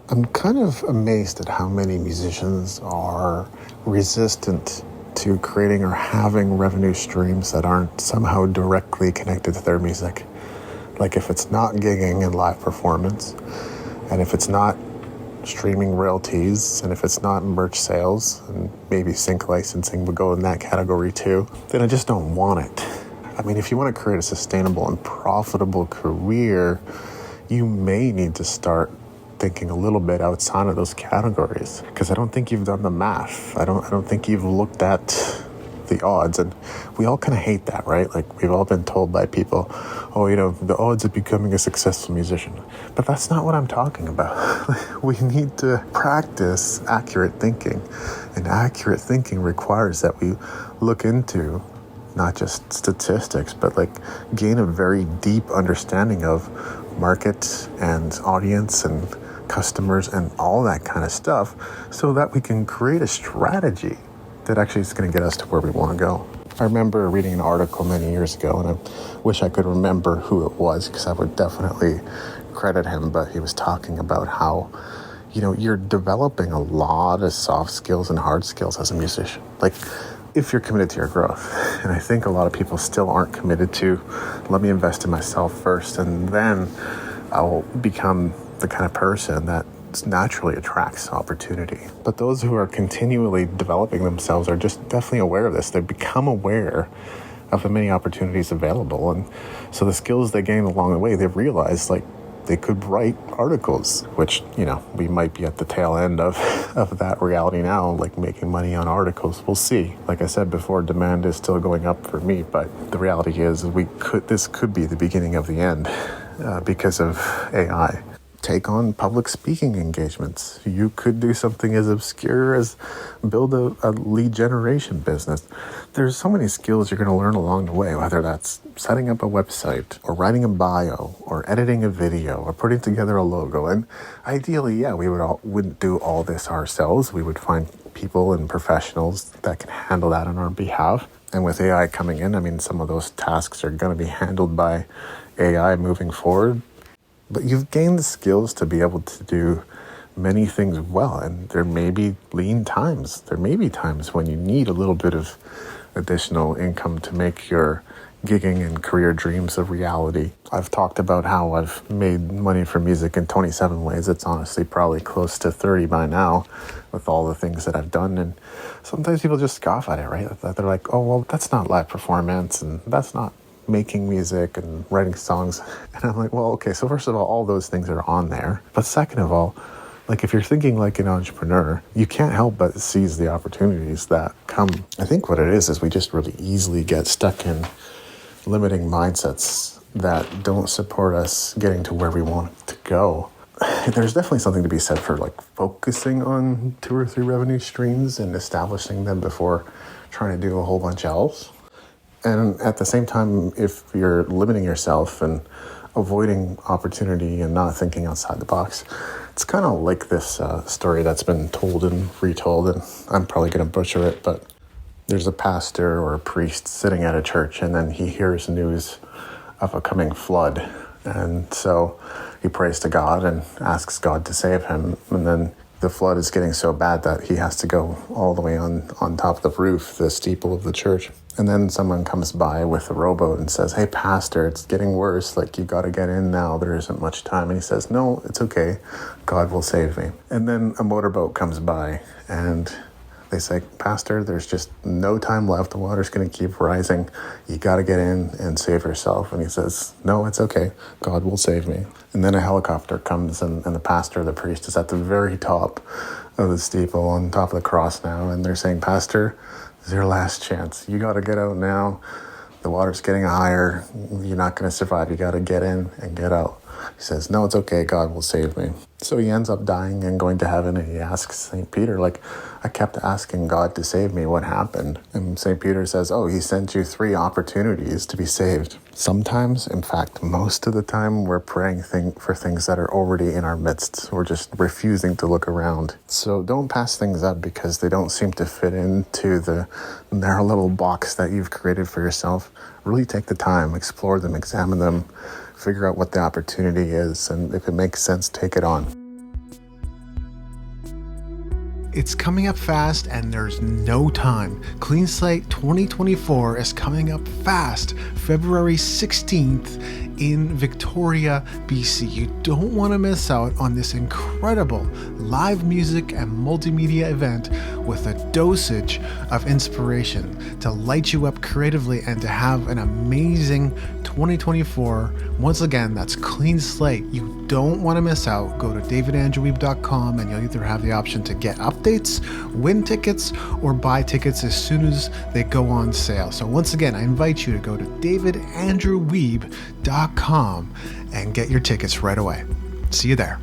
I'm kind of amazed at how many musicians are resistant to creating or having revenue streams that aren't somehow directly connected to their music. Like if it's not gigging and live performance, and if it's not streaming royalties, and if it's not merch sales, and maybe sync licensing would go in that category too, then I just don't want it. I mean, if you want to create a sustainable and profitable career, you may need to start thinking a little bit outside of those categories, because I don't think you've done the math. I don't think you've looked at the odds, and we all kind of hate that, right? Like we've all been told by people, oh, the odds of becoming a successful musician. But that's not what I'm talking about. We need to practice accurate thinking, and accurate thinking requires that we look into not just statistics, but like gain a very deep understanding of market and audience and customers and all that kind of stuff, so that we can create a strategy that actually is going to get us to where we want to go. I remember reading an article many years ago, and I wish I could remember who it was, because I would definitely credit him, but he was talking about how, you're developing a lot of soft skills and hard skills as a musician. Like, if you're committed to your growth. And I think a lot of people still aren't committed to, let me invest in myself first, and then I'll become the kind of person that naturally attracts opportunity. But those who are continually developing themselves are just definitely aware of this. They become aware of the many opportunities available. And so the skills they gain along the way, they've realized like they could write articles, which, we might be at the tail end of that reality now, like making money on articles. We'll see. Like I said before, demand is still going up for me, but the reality is this could be the beginning of the end because of AI. Take on public speaking engagements. You could do something as obscure as build a lead generation business. There's so many skills you're going to learn along the way, whether that's setting up a website or writing a bio or editing a video or putting together a logo. And ideally, we wouldn't do all this ourselves. We would find people and professionals that can handle that on our behalf. And with AI coming in, some of those tasks are going to be handled by AI moving forward. But you've gained the skills to be able to do many things well. And there may be lean times. There may be times when you need a little bit of additional income to make your gigging and career dreams a reality. I've talked about how I've made money from music in 27 ways. It's honestly probably close to 30 by now with all the things that I've done. And sometimes people just scoff at it, right? They're like, oh, well, that's not live performance and that's not making music and writing songs. And I'm like, well, okay, so first of all those things are on there. But second of all, like if you're thinking like an entrepreneur, you can't help but seize the opportunities that come. I think what it is we just really easily get stuck in limiting mindsets that don't support us getting to where we want to go. There's definitely something to be said for like focusing on 2 or 3 revenue streams and establishing them before trying to do a whole bunch else. And at the same time, if you're limiting yourself and avoiding opportunity and not thinking outside the box, it's kind of like this story that's been told and retold, and I'm probably going to butcher it, but there's a pastor or a priest sitting at a church, and then he hears news of a coming flood. And so he prays to God and asks God to save him. And then the flood is getting so bad that he has to go all the way on top of the roof, the steeple of the church. And then someone comes by with a rowboat and says, hey, pastor, it's getting worse. Like, you got to get in now. There isn't much time. And he says, no, it's okay. God will save me. And then a motorboat comes by and they say, pastor, there's just no time left. The water's going to keep rising. You got to get in and save yourself. And he says, no, it's okay. God will save me. And then a helicopter comes and the pastor, the priest, is at the very top of the steeple on top of the cross now. And they're saying, pastor, this is your last chance. You got to get out now. The water's getting higher. You're not going to survive. You got to get in and get out. He says, no, it's okay. God will save me. So he ends up dying and going to heaven, and he asks St. Peter, like, I kept asking God to save me. What happened? And St. Peter says, oh, he sent you 3 opportunities to be saved. Sometimes, in fact, most of the time, we're praying for things that are already in our midst. We're just refusing to look around. So don't pass things up because they don't seem to fit into the narrow little box that you've created for yourself. Really take the time, explore them, examine them, figure out what the opportunity is, and if it makes sense, take it on. It's coming up fast and there's no time. Clean Slate 2024 is coming up fast, February 16th in Victoria, BC. You don't want to miss out on this incredible live music and multimedia event with a dosage of inspiration to light you up creatively and to have an amazing 2024. Once again, that's Clean Slate. You don't want to miss out. Go to davidandrewweeb.com and you'll either have the option to get updates, win tickets, or buy tickets as soon as they go on sale. So once again, I invite you to go to davidandrewweeb.com and get your tickets right away. See you there.